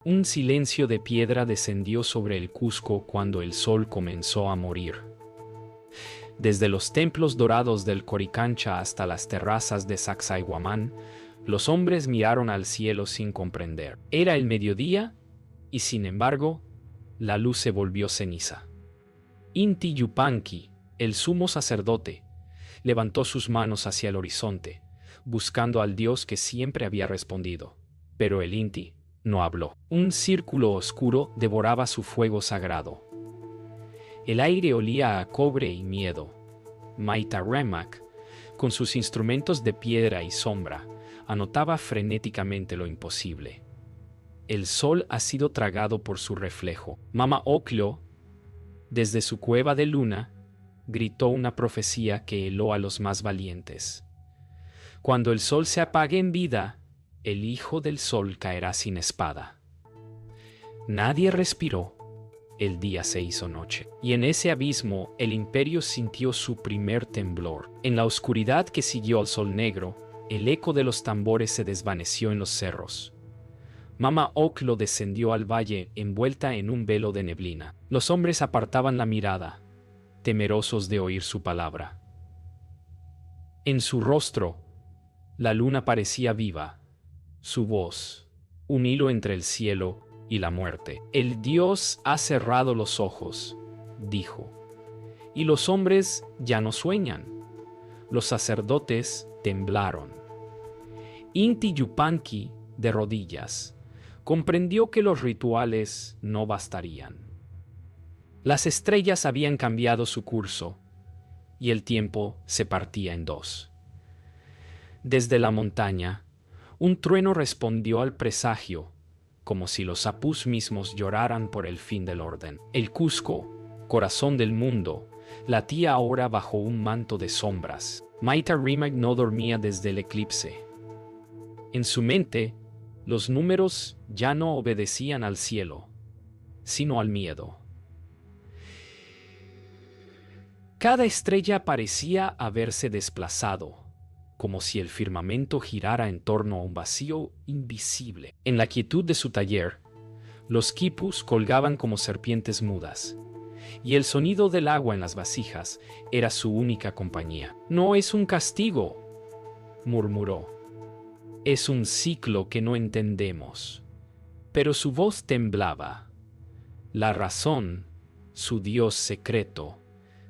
Un silencio de piedra descendió sobre el Cusco cuando el sol comenzó a morir. Desde los templos dorados del Coricancha hasta las terrazas de Sacsayhuamán, los hombres miraron al cielo sin comprender. Era el mediodía y, sin embargo, la luz se volvió ceniza. Inti Yupanqui, el sumo sacerdote, levantó sus manos hacia el horizonte, buscando al dios que siempre había respondido. Pero el Inti no habló. Un círculo oscuro devoraba su fuego sagrado. El aire olía a cobre y miedo. Maita Remak, con sus instrumentos de piedra y sombra, anotaba frenéticamente lo imposible. El sol ha sido tragado por su reflejo. Mama Ocllo, desde su cueva de luna, gritó una profecía que heló a los más valientes. Cuando el sol se apague en vida, el hijo del sol caerá sin espada. Nadie respiró. El día se hizo noche. Y en ese abismo el imperio sintió su primer temblor. En la oscuridad que siguió al sol negro, el eco de los tambores se desvaneció en los cerros. Mama Ocllo descendió al valle envuelta en un velo de neblina. Los hombres apartaban la mirada, temerosos de oír su palabra. En su rostro, la luna parecía viva. Su voz, un hilo entre el cielo y la muerte. El Dios ha cerrado los ojos, dijo, y los hombres ya no sueñan. Los sacerdotes temblaron. Inti Yupanqui, de rodillas, comprendió que los rituales no bastarían. Las estrellas habían cambiado su curso y el tiempo se partía en dos. Desde la montaña, un trueno respondió al presagio, como si los apus mismos lloraran por el fin del orden. El Cusco, corazón del mundo, latía ahora bajo un manto de sombras. Maita Remak no dormía desde el eclipse. En su mente, los números ya no obedecían al cielo, sino al miedo. Cada estrella parecía haberse desplazado, como si el firmamento girara en torno a un vacío invisible. En la quietud de su taller, los quipus colgaban como serpientes mudas, y el sonido del agua en las vasijas era su única compañía. «No es un castigo», murmuró. «Es un ciclo que no entendemos». Pero su voz temblaba. La razón, su Dios secreto,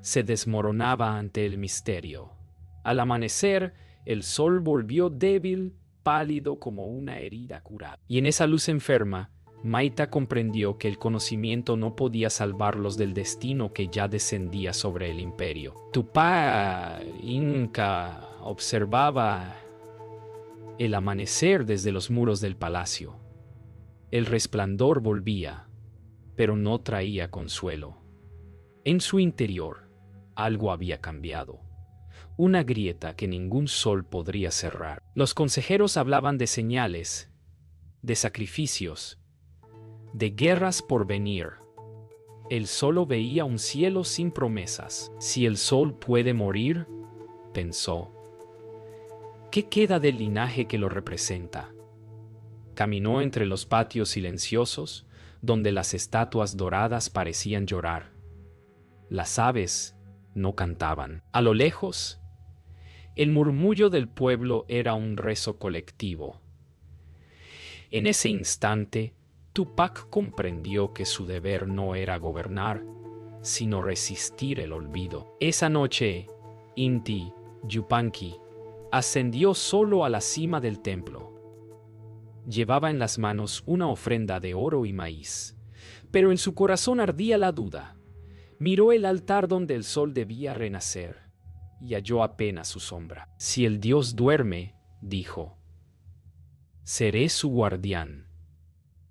se desmoronaba ante el misterio. Al amanecer, el sol volvió débil, pálido como una herida curada. Y en esa luz enferma, Maita comprendió que el conocimiento no podía salvarlos del destino que ya descendía sobre el imperio. Tupac Inca observaba el amanecer desde los muros del palacio. El resplandor volvía, pero no traía consuelo. En su interior, algo había cambiado. Una grieta que ningún sol podría cerrar. Los consejeros hablaban de señales, de sacrificios, de guerras por venir. Él solo veía un cielo sin promesas. Si el sol puede morir, pensó, ¿qué queda del linaje que lo representa? Caminó entre los patios silenciosos, donde las estatuas doradas parecían llorar. Las aves no cantaban. A lo lejos, el murmullo del pueblo era un rezo colectivo. En ese instante, Tupac comprendió que su deber no era gobernar, sino resistir el olvido. Esa noche, Inti Yupanqui ascendió solo a la cima del templo. Llevaba en las manos una ofrenda de oro y maíz, pero en su corazón ardía la duda. Miró el altar donde el sol debía renacer y halló apenas su sombra. Si el Dios duerme, dijo, seré su guardián.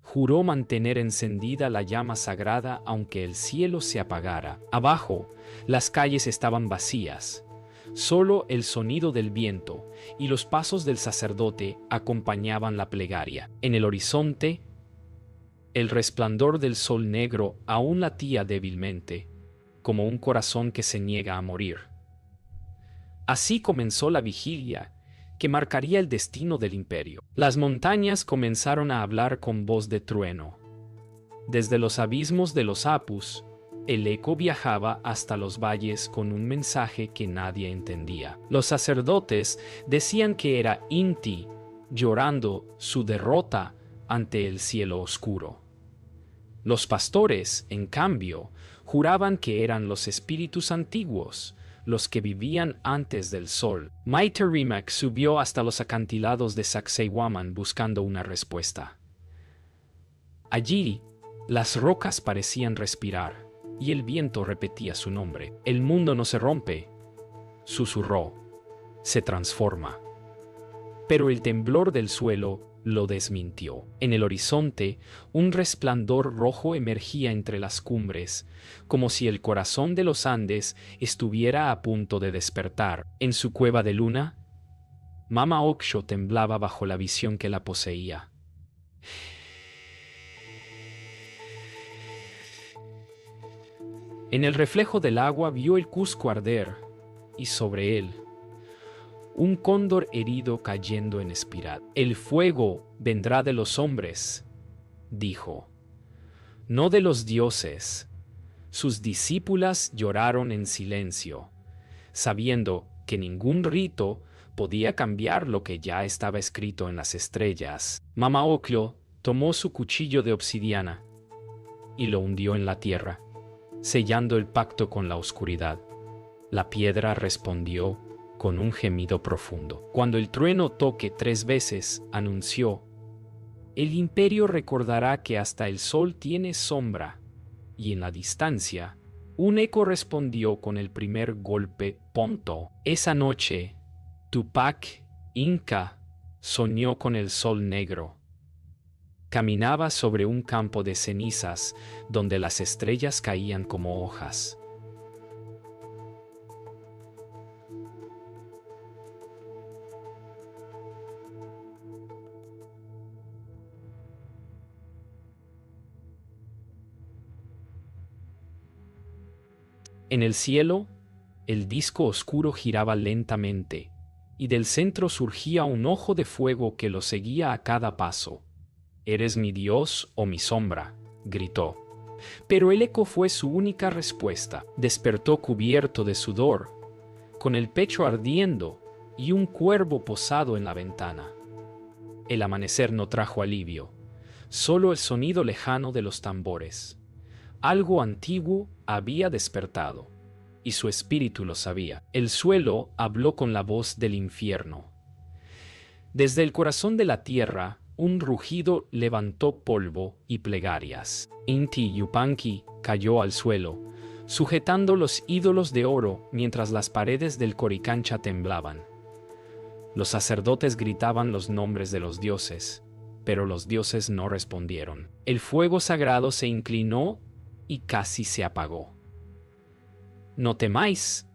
Juró mantener encendida la llama sagrada aunque el cielo se apagara. Abajo, las calles estaban vacías. Solo el sonido del viento y los pasos del sacerdote acompañaban la plegaria. En el horizonte, el resplandor del sol negro aún latía débilmente, como un corazón que se niega a morir. Así comenzó la vigilia, que marcaría el destino del imperio. Las montañas comenzaron a hablar con voz de trueno. Desde los abismos de los Apus, el eco viajaba hasta los valles con un mensaje que nadie entendía. Los sacerdotes decían que era Inti, llorando su derrota ante el cielo oscuro. Los pastores, en cambio, juraban que eran los espíritus antiguos, los que vivían antes del sol. Maitarimak subió hasta los acantilados de Sacsayhuaman buscando una respuesta. Allí, las rocas parecían respirar, y el viento repetía su nombre. El mundo no se rompe, susurró, se transforma. Pero el temblor del suelo lo desmintió. En el horizonte, un resplandor rojo emergía entre las cumbres, como si el corazón de los Andes estuviera a punto de despertar. En su cueva de luna, Mama Oxxo temblaba bajo la visión que la poseía. En el reflejo del agua vio el Cusco arder, y sobre él, un cóndor herido cayendo en espiral. El fuego vendrá de los hombres, dijo, no de los dioses. Sus discípulas lloraron en silencio, sabiendo que ningún rito podía cambiar lo que ya estaba escrito en las estrellas. Mama Oxxo tomó su cuchillo de obsidiana y lo hundió en la tierra, sellando el pacto con la oscuridad. La piedra respondió con un gemido profundo. Cuando el trueno toque 3 veces, anunció, el imperio recordará que hasta el sol tiene sombra, y en la distancia, un eco respondió con el primer golpe ponto. Esa noche, Tupac Inca soñó con el sol negro. Caminaba sobre un campo de cenizas donde las estrellas caían como hojas. En el cielo, el disco oscuro giraba lentamente, y del centro surgía un ojo de fuego que lo seguía a cada paso. «¿Eres mi Dios o mi sombra?», gritó. Pero el eco fue su única respuesta. Despertó cubierto de sudor, con el pecho ardiendo y un cuervo posado en la ventana. El amanecer no trajo alivio, solo el sonido lejano de los tambores. Algo antiguo había despertado, y su espíritu lo sabía. El suelo habló con la voz del infierno. Desde el corazón de la tierra, un rugido levantó polvo y plegarias. Inti Yupanqui cayó al suelo, sujetando los ídolos de oro mientras las paredes del Coricancha temblaban. Los sacerdotes gritaban los nombres de los dioses, pero los dioses no respondieron. El fuego sagrado se inclinó y casi se apagó. «No temáis»,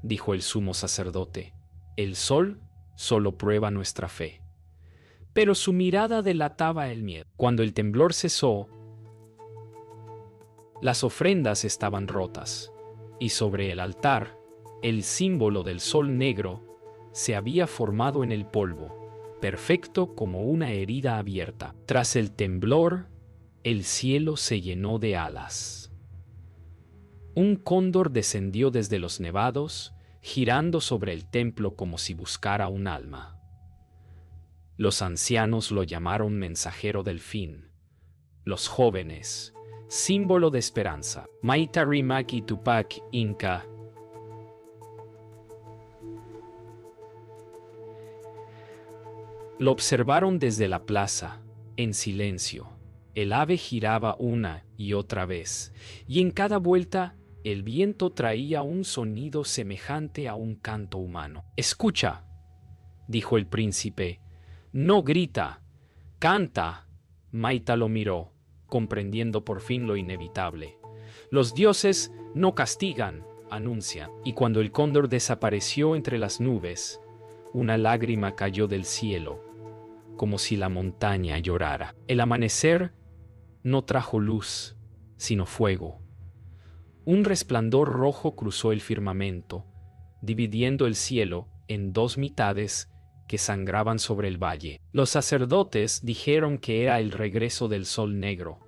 dijo el sumo sacerdote, «el sol solo prueba nuestra fe». Pero su mirada delataba el miedo. Cuando el temblor cesó, las ofrendas estaban rotas, y sobre el altar, el símbolo del sol negro se había formado en el polvo, perfecto como una herida abierta. Tras el temblor, el cielo se llenó de alas. Un cóndor descendió desde los nevados, girando sobre el templo como si buscara un alma. Los ancianos lo llamaron mensajero del fin. Los jóvenes, símbolo de esperanza. Maitarimak y Tupac Inca lo observaron desde la plaza, en silencio. El ave giraba una y otra vez, y en cada vuelta el viento traía un sonido semejante a un canto humano. «Escucha», dijo el príncipe, «no grita, canta». Maita lo miró, comprendiendo por fin lo inevitable. «Los dioses no castigan», anuncian. Y cuando el cóndor desapareció entre las nubes, una lágrima cayó del cielo, como si la montaña llorara. El amanecer no trajo luz, sino fuego. Un resplandor rojo cruzó el firmamento, dividiendo el cielo en 2 mitades que sangraban sobre el valle. Los sacerdotes dijeron que era el regreso del sol negro.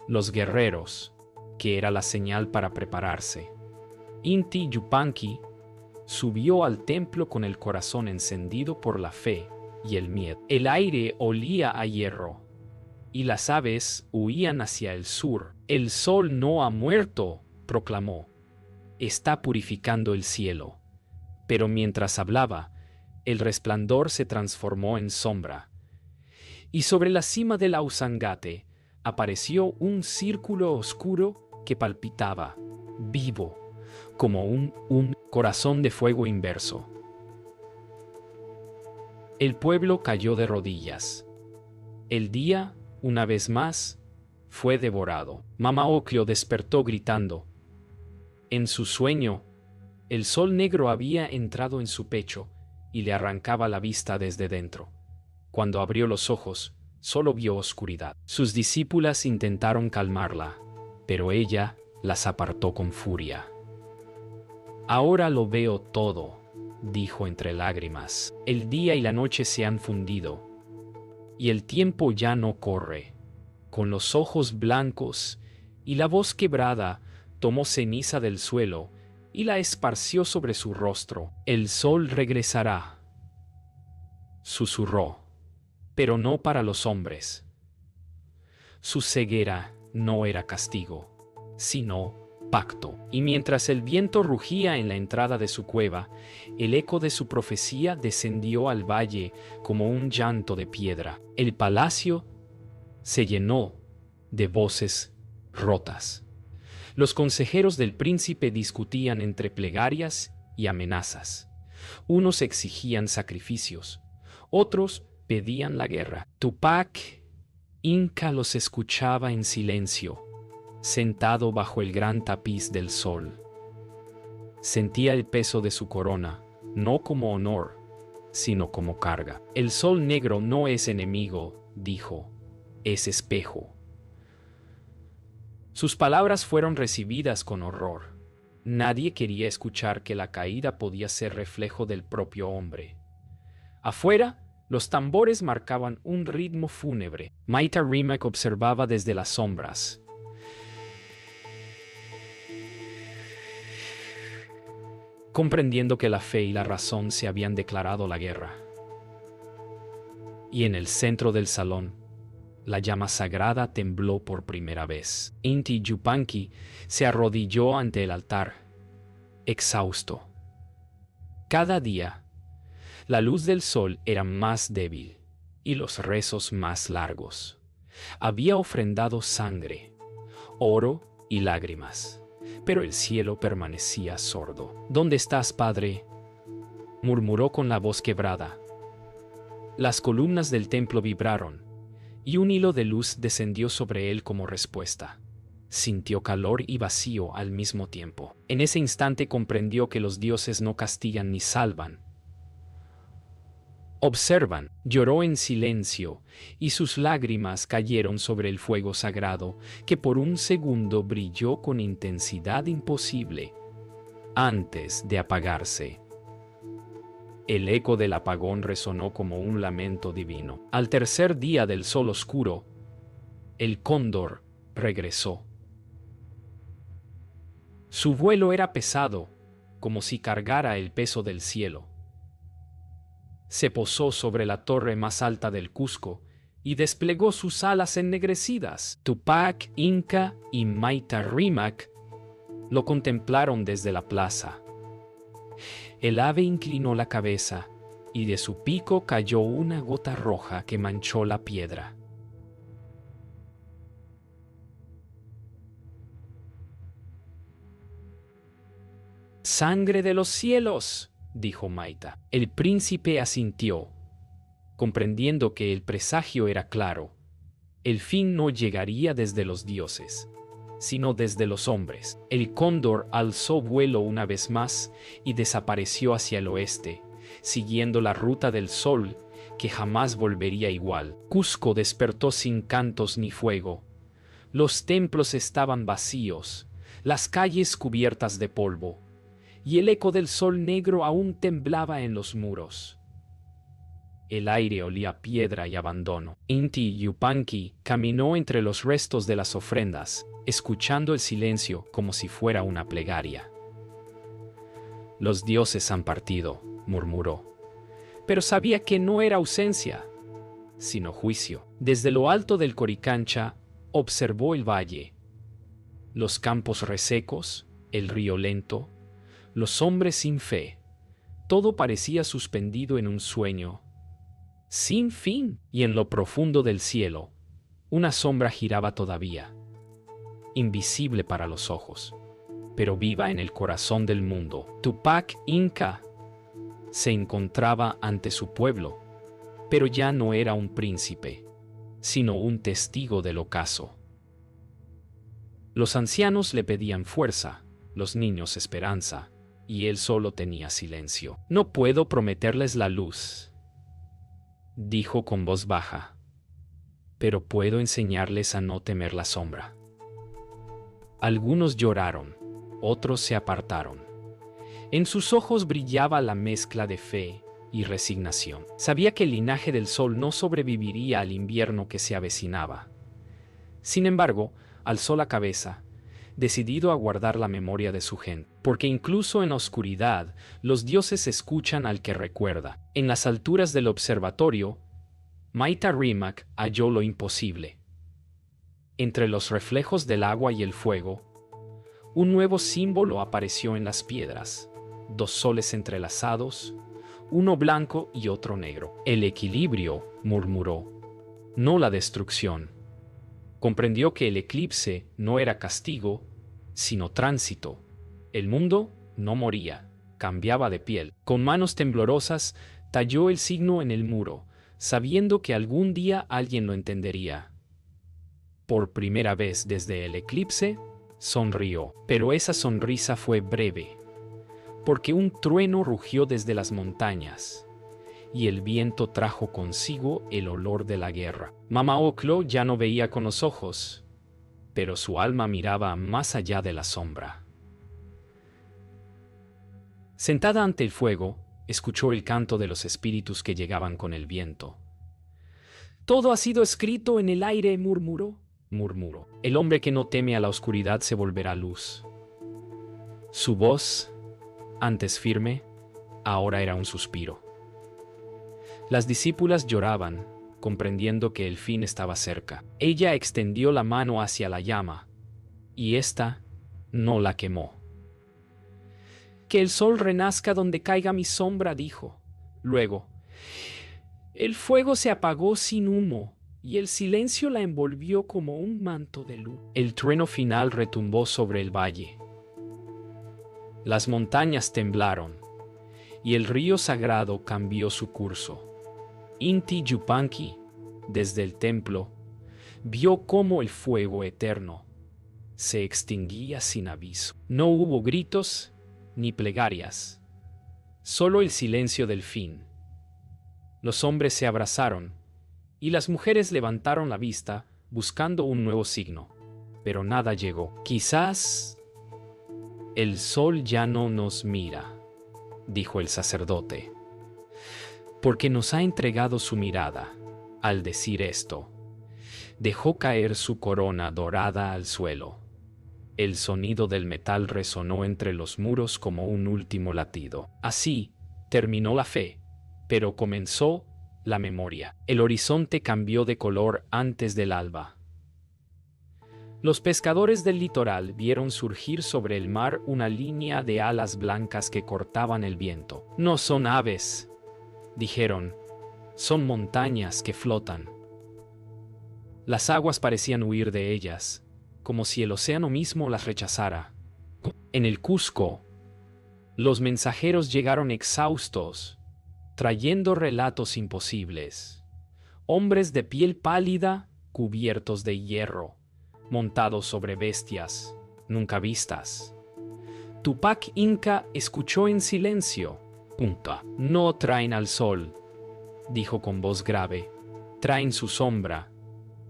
Los guerreros, que era la señal para prepararse. Inti Yupanqui subió al templo con el corazón encendido por la fe y el miedo. El aire olía a hierro, y las aves huían hacia el sur. El sol no ha muerto, proclamó. Está purificando el cielo. Pero mientras hablaba, el resplandor se transformó en sombra, y sobre la cima del Ausangate apareció un círculo oscuro que palpitaba, vivo, como un corazón de fuego inverso. El pueblo cayó de rodillas. El día, una vez más, fue devorado. Mama Ocllo despertó gritando. En su sueño, el sol negro había entrado en su pecho y le arrancaba la vista desde dentro. Cuando abrió los ojos, solo vio oscuridad. Sus discípulas intentaron calmarla, pero ella las apartó con furia. Ahora lo veo todo, dijo entre lágrimas. El día y la noche se han fundido, y el tiempo ya no corre. Con los ojos blancos y la voz quebrada, tomó ceniza del suelo y la esparció sobre su rostro. El sol regresará, susurró, pero no para los hombres. Su ceguera no era castigo, sino pacto. Y mientras el viento rugía en la entrada de su cueva, el eco de su profecía descendió al valle como un llanto de piedra. El palacio se llenó de voces rotas. Los consejeros del príncipe discutían entre plegarias y amenazas. Unos exigían sacrificios, otros pedían la guerra. Tupac Inca los escuchaba en silencio, sentado bajo el gran tapiz del sol. Sentía el peso de su corona, no como honor, sino como carga. El sol negro no es enemigo, dijo, es espejo. Sus palabras fueron recibidas con horror. Nadie quería escuchar que la caída podía ser reflejo del propio hombre. Afuera, los tambores marcaban un ritmo fúnebre. Maita Rimac observaba desde las sombras. Comprendiendo que la fe y la razón se habían declarado la guerra. Y en el centro del salón, la llama sagrada tembló por primera vez. Inti Yupanqui se arrodilló ante el altar, exhausto. Cada día, la luz del sol era más débil y los rezos más largos. Había ofrendado sangre, oro y lágrimas, pero el cielo permanecía sordo. ¿Dónde estás, Padre?, murmuró con la voz quebrada. Las columnas del templo vibraron, y un hilo de luz descendió sobre él como respuesta. Sintió calor y vacío al mismo tiempo. En ese instante comprendió que los dioses no castigan ni salvan. Observan. Lloró en silencio, y sus lágrimas cayeron sobre el fuego sagrado, que por un segundo brilló con intensidad imposible, antes de apagarse. El eco del apagón resonó como un lamento divino. Al tercer día del sol oscuro, el cóndor regresó. Su vuelo era pesado, como si cargara el peso del cielo. Se posó sobre la torre más alta del Cusco y desplegó sus alas ennegrecidas. Tupac Inca y Maita Rimac lo contemplaron desde la plaza. El ave inclinó la cabeza y de su pico cayó una gota roja que manchó la piedra. «¡Sangre de los cielos!», dijo Maita. El príncipe asintió, comprendiendo que el presagio era claro. El fin no llegaría desde los dioses, sino desde los hombres. El cóndor alzó vuelo una vez más y desapareció hacia el oeste, siguiendo la ruta del sol, que jamás volvería igual. Cusco despertó sin cantos ni fuego. Los templos estaban vacíos, las calles cubiertas de polvo, y el eco del sol negro aún temblaba en los muros. El aire olía a piedra y abandono. Inti Yupanqui caminó entre los restos de las ofrendas, escuchando el silencio como si fuera una plegaria. Los dioses han partido, murmuró. Pero sabía que no era ausencia, sino juicio. Desde lo alto del Coricancha observó el valle, los campos resecos, el río lento, los hombres sin fe. Todo parecía suspendido en un sueño sin fin, y en lo profundo del cielo, una sombra giraba todavía, invisible para los ojos, pero viva en el corazón del mundo. Tupac Inca se encontraba ante su pueblo, pero ya no era un príncipe, sino un testigo del ocaso. Los ancianos le pedían fuerza, los niños esperanza, y él solo tenía silencio. No puedo prometerles la luz, dijo con voz baja, pero puedo enseñarles a no temer la sombra. Algunos lloraron, otros se apartaron. En sus ojos brillaba la mezcla de fe y resignación. Sabía que el linaje del sol no sobreviviría al invierno que se avecinaba. Sin embargo, alzó la cabeza, decidido a guardar la memoria de su gente, porque incluso en la oscuridad, los dioses escuchan al que recuerda. En las alturas del observatorio, Maita Rimac halló lo imposible. Entre los reflejos del agua y el fuego, un nuevo símbolo apareció en las piedras: dos soles entrelazados, uno blanco y otro negro. El equilibrio, murmuró, no la destrucción. Comprendió que el eclipse no era castigo, sino tránsito. El mundo no moría, cambiaba de piel. Con manos temblorosas, talló el signo en el muro, sabiendo que algún día alguien lo entendería. Por primera vez desde el eclipse, sonrió, pero esa sonrisa fue breve, porque un trueno rugió desde las montañas, y el viento trajo consigo el olor de la guerra. Mama Oclo ya no veía con los ojos, pero su alma miraba más allá de la sombra. Sentada ante el fuego, escuchó el canto de los espíritus que llegaban con el viento. Todo ha sido escrito en el aire, murmuró. El hombre que no teme a la oscuridad se volverá luz. Su voz, antes firme, ahora era un suspiro. Las discípulas lloraban, comprendiendo que el fin estaba cerca. Ella extendió la mano hacia la llama, y ésta no la quemó. Que el sol renazca donde caiga mi sombra, dijo. Luego, el fuego se apagó sin humo, y el silencio la envolvió como un manto de luz. El trueno final retumbó sobre el valle. Las montañas temblaron, y el río sagrado cambió su curso. Inti Yupanqui, desde el templo, vio cómo el fuego eterno se extinguía sin aviso. No hubo gritos ni plegarias, solo el silencio del fin. Los hombres se abrazaron, y las mujeres levantaron la vista buscando un nuevo signo, pero nada llegó. Quizás el sol ya no nos mira, dijo el sacerdote, porque nos ha entregado su mirada. Al decir esto, dejó caer su corona dorada al suelo. El sonido del metal resonó entre los muros como un último latido. Así terminó la fe, pero comenzó la memoria. El horizonte cambió de color antes del alba. Los pescadores del litoral vieron surgir sobre el mar una línea de alas blancas que cortaban el viento. No son aves, dijeron, son montañas que flotan. Las aguas parecían huir de ellas, como si el océano mismo las rechazara. En el Cusco, los mensajeros llegaron exhaustos, trayendo relatos imposibles. Hombres de piel pálida, cubiertos de hierro, montados sobre bestias nunca vistas. Tupac Inca escuchó en silencio. No traen al sol, dijo con voz grave, traen su sombra.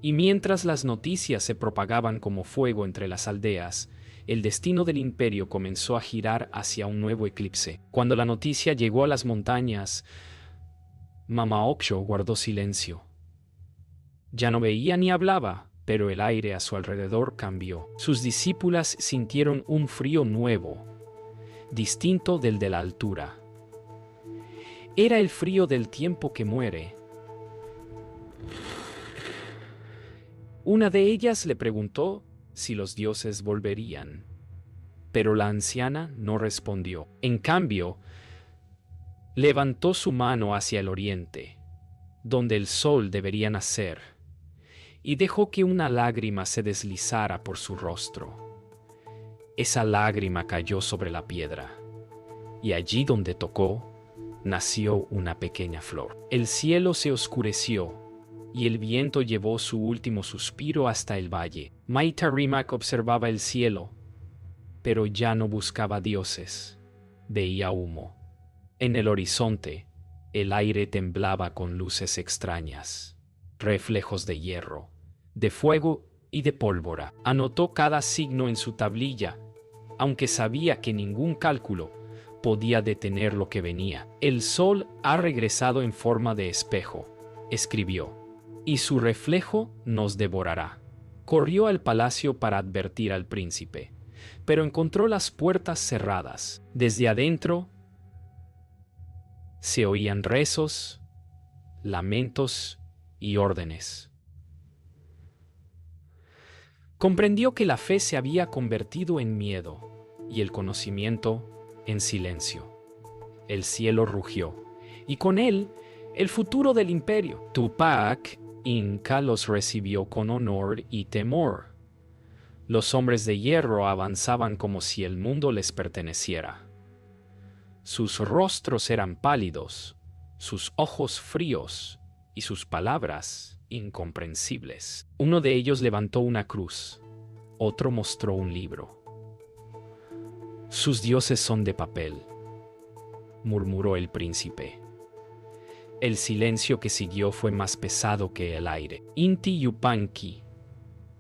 Y mientras las noticias se propagaban como fuego entre las aldeas, el destino del imperio comenzó a girar hacia un nuevo eclipse. Cuando la noticia llegó a las montañas, Mama Okjo guardó silencio. Ya no veía ni hablaba, pero el aire a su alrededor cambió. Sus discípulas sintieron un frío nuevo, distinto del de la altura. Era el frío del tiempo que muere. Una de ellas le preguntó si los dioses volverían, pero la anciana no respondió. En cambio, levantó su mano hacia el oriente, donde el sol debería nacer, y dejó que una lágrima se deslizara por su rostro. Esa lágrima cayó sobre la piedra, y allí donde tocó, nació una pequeña flor. El cielo se oscureció, y el viento llevó su último suspiro hasta el valle. Maita Rimac observaba el cielo, pero ya no buscaba dioses. Veía humo. En el horizonte, el aire temblaba con luces extrañas, reflejos de hierro, de fuego y de pólvora. Anotó cada signo en su tablilla, aunque sabía que ningún cálculo podía detener lo que venía. El sol ha regresado en forma de espejo, escribió, y su reflejo nos devorará. Corrió al palacio para advertir al príncipe, pero encontró las puertas cerradas. Desde adentro se oían rezos, lamentos y órdenes. Comprendió que la fe se había convertido en miedo y el conocimiento en silencio. El cielo rugió, y con él el futuro del imperio. Tupac Inca los recibió con honor y temor. Los hombres de hierro avanzaban como si el mundo les perteneciera. Sus rostros eran pálidos, sus ojos fríos y sus palabras incomprensibles. Uno de ellos levantó una cruz, otro mostró un libro. Sus dioses son de papel, murmuró el príncipe. El silencio que siguió fue más pesado que el aire. Inti Yupanqui,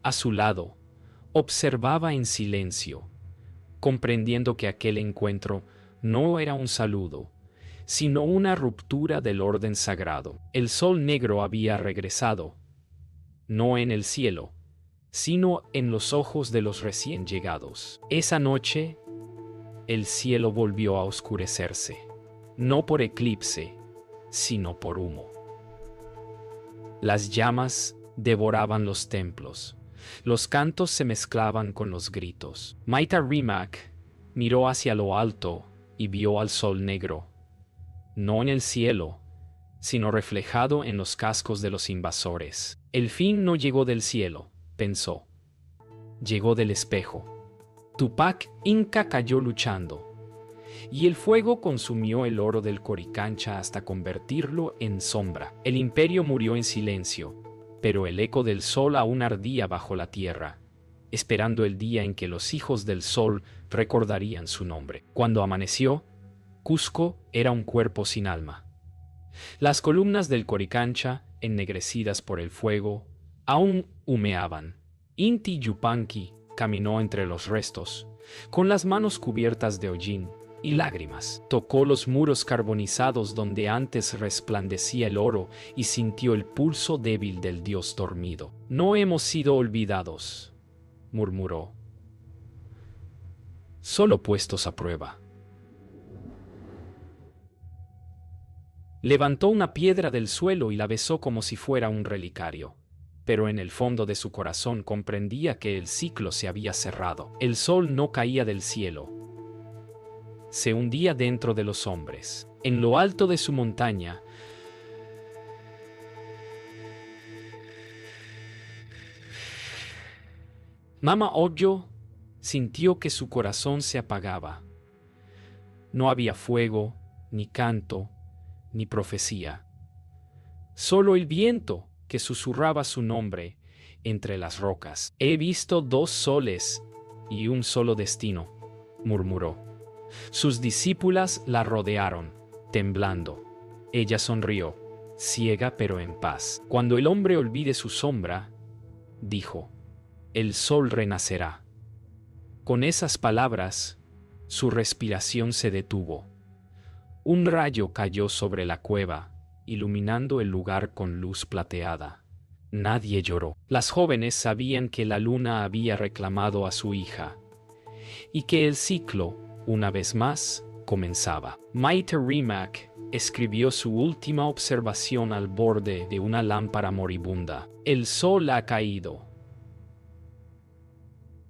a su lado, observaba en silencio, comprendiendo que aquel encuentro no era un saludo, sino una ruptura del orden sagrado. El sol negro había regresado, no en el cielo, sino en los ojos de los recién llegados. Esa noche, el cielo volvió a oscurecerse, no por eclipse, sino por humo. Las llamas devoraban los templos. Los cantos se mezclaban con los gritos. Maita Rimac miró hacia lo alto y vio al sol negro, no en el cielo, sino reflejado en los cascos de los invasores. El fin no llegó del cielo, pensó. Llegó del espejo. Tupac Inca cayó luchando, y el fuego consumió el oro del Coricancha hasta convertirlo en sombra. El imperio murió en silencio, pero el eco del sol aún ardía bajo la tierra, esperando el día en que los hijos del sol recordarían su nombre. Cuando amaneció, Cusco era un cuerpo sin alma. Las columnas del Coricancha, ennegrecidas por el fuego, aún humeaban. Inti Yupanqui caminó entre los restos, con las manos cubiertas de hollín y lágrimas. Tocó los muros carbonizados donde antes resplandecía el oro y sintió el pulso débil del dios dormido. No hemos sido olvidados, murmuró. Solo puestos a prueba. Levantó una piedra del suelo y la besó como si fuera un relicario, pero en el fondo de su corazón comprendía que el ciclo se había cerrado. El sol no caía del cielo, se hundía dentro de los hombres. En lo alto de su montaña, Mama Okjo sintió que su corazón se apagaba. No había fuego, ni canto, ni profecía. Solo el viento que susurraba su nombre entre las rocas. He visto 2 soles y un solo destino, murmuró. Sus discípulas la rodearon, temblando. Ella sonrió, ciega pero en paz. Cuando el hombre olvide su sombra, dijo, el sol renacerá. Con esas palabras, su respiración se detuvo. Un rayo cayó sobre la cueva iluminando el lugar con luz plateada. Nadie lloró. Las jóvenes sabían que la luna había reclamado a su hija y que el ciclo, una vez más, comenzaba. Maite Rimac escribió su última observación al borde de una lámpara moribunda. El sol ha caído.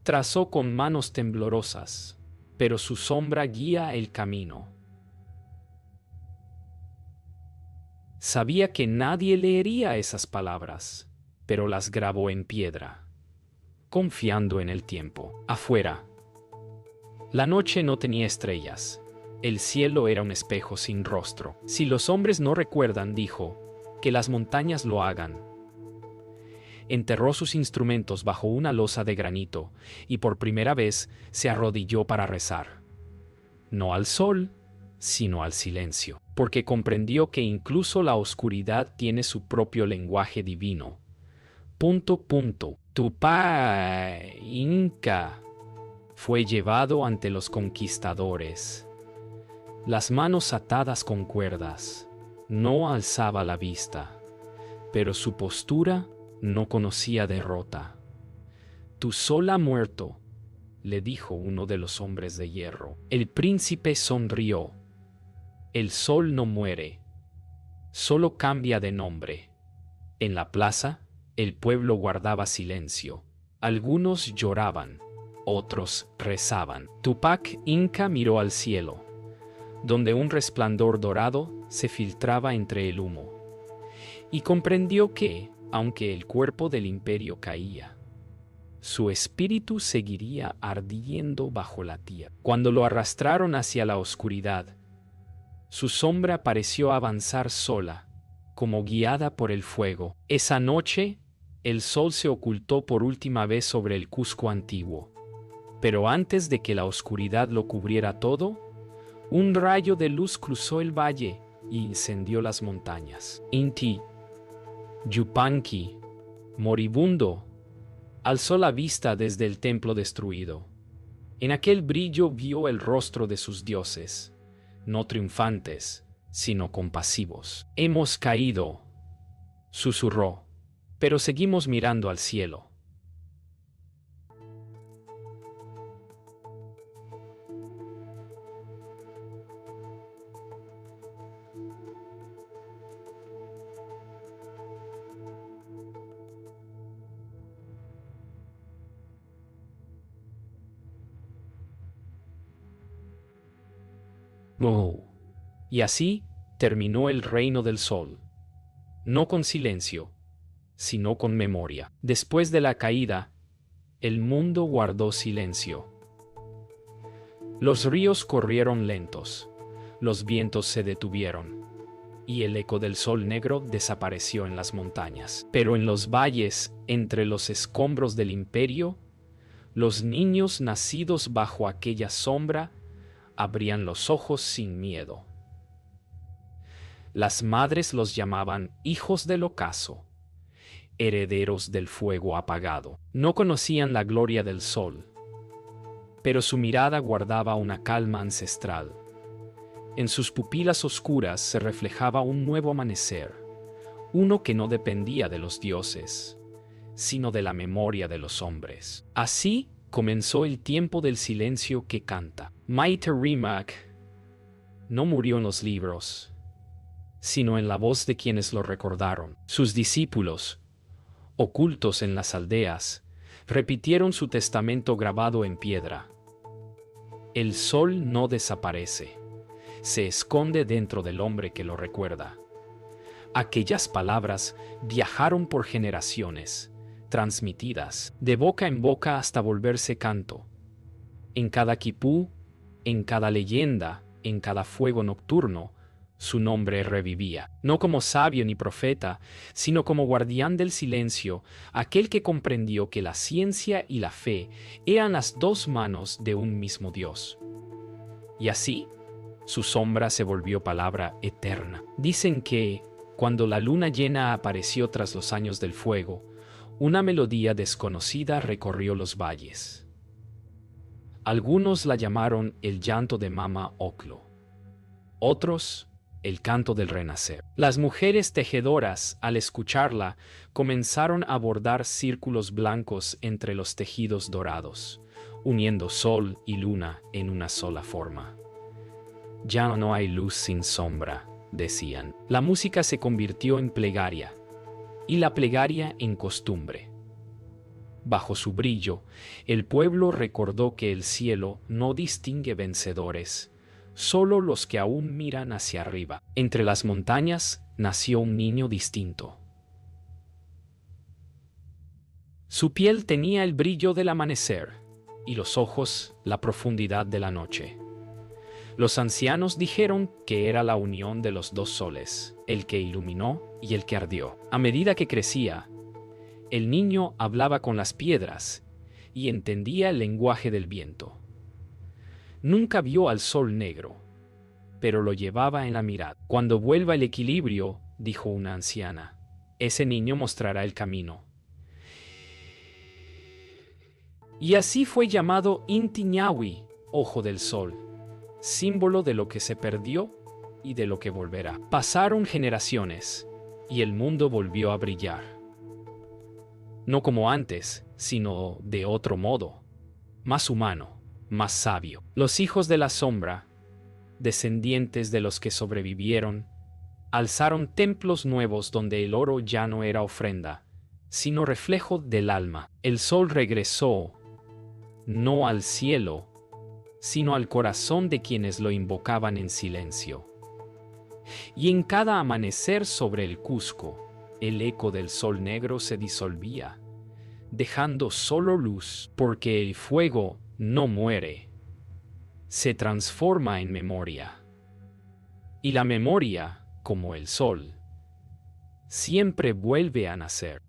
Trazó con manos temblorosas, pero su sombra guía el camino. Sabía que nadie leería esas palabras, pero las grabó en piedra, confiando en el tiempo. Afuera, la noche no tenía estrellas. El cielo era un espejo sin rostro. Si los hombres no recuerdan, dijo, que las montañas lo hagan. Enterró sus instrumentos bajo una losa de granito y por primera vez se arrodilló para rezar. No al sol, sino al silencio, porque comprendió que incluso la oscuridad tiene su propio lenguaje divino. Tupac Inca fue llevado ante los conquistadores. Las manos atadas con cuerdas, no alzaba la vista, pero su postura no conocía derrota. Tu sol ha muerto, le dijo uno de los hombres de hierro. El príncipe sonrió. El sol no muere, solo cambia de nombre. En la plaza, el pueblo guardaba silencio. Algunos lloraban, otros rezaban. Tupac Inca miró al cielo, donde un resplandor dorado se filtraba entre el humo, y comprendió que, aunque el cuerpo del imperio caía, su espíritu seguiría ardiendo bajo la tierra. Cuando lo arrastraron hacia la oscuridad, su sombra pareció avanzar sola, como guiada por el fuego. Esa noche, el sol se ocultó por última vez sobre el Cusco antiguo. Pero antes de que la oscuridad lo cubriera todo, un rayo de luz cruzó el valle y incendió las montañas. Inti Yupanqui, moribundo, alzó la vista desde el templo destruido. En aquel brillo vio el rostro de sus dioses, no triunfantes, sino compasivos. Hemos caído, susurró, pero seguimos mirando al cielo. Oh. Y así terminó el reino del sol, no con silencio, sino con memoria. Después de la caída, el mundo guardó silencio. Los ríos corrieron lentos, los vientos se detuvieron, y el eco del sol negro desapareció en las montañas. Pero en los valles, entre los escombros del imperio, los niños nacidos bajo aquella sombra abrían los ojos sin miedo. Las madres los llamaban hijos del ocaso, herederos del fuego apagado. No conocían la gloria del sol, pero su mirada guardaba una calma ancestral. En sus pupilas oscuras se reflejaba un nuevo amanecer, uno que no dependía de los dioses, sino de la memoria de los hombres. Así comenzó el tiempo del silencio que canta. Maite Rimac no murió en los libros, sino en la voz de quienes lo recordaron. Sus discípulos, ocultos en las aldeas, repitieron su testamento grabado en piedra. El sol no desaparece, se esconde dentro del hombre que lo recuerda. Aquellas palabras viajaron por generaciones, transmitidas de boca en boca hasta volverse canto. En cada quipú, en cada leyenda, en cada fuego nocturno, su nombre revivía, no como sabio ni profeta, sino como guardián del silencio, aquel que comprendió que la ciencia y la fe eran las dos manos de un mismo Dios. Y así, su sombra se volvió palabra eterna. Dicen que, cuando la luna llena apareció tras los años del fuego, una melodía desconocida recorrió los valles. Algunos la llamaron el llanto de Mama Oclo, otros el canto del renacer. Las mujeres tejedoras, al escucharla, comenzaron a bordar círculos blancos entre los tejidos dorados, uniendo sol y luna en una sola forma. Ya no hay luz sin sombra, decían. La música se convirtió en plegaria, y la plegaria en costumbre. Bajo su brillo, el pueblo recordó que el cielo no distingue vencedores, solo los que aún miran hacia arriba. Entre las montañas nació un niño distinto. Su piel tenía el brillo del amanecer, y los ojos la profundidad de la noche. Los ancianos dijeron que era la unión de los dos soles, el que iluminó y el que ardió. A medida que crecía, el niño hablaba con las piedras y entendía el lenguaje del viento. Nunca vio al sol negro, pero lo llevaba en la mirada. Cuando vuelva el equilibrio, dijo una anciana, ese niño mostrará el camino. Y así fue llamado Inti Ñahui, ojo del sol, símbolo de lo que se perdió y de lo que volverá. Pasaron generaciones y el mundo volvió a brillar. No como antes, sino de otro modo, más humano, más sabio. Los hijos de la sombra, descendientes de los que sobrevivieron, alzaron templos nuevos donde el oro ya no era ofrenda, sino reflejo del alma. El sol regresó, no al cielo, sino al corazón de quienes lo invocaban en silencio. Y en cada amanecer sobre el Cusco, el eco del sol negro se disolvía, dejando solo luz, porque el fuego no muere, se transforma en memoria. Y la memoria, como el sol, siempre vuelve a nacer.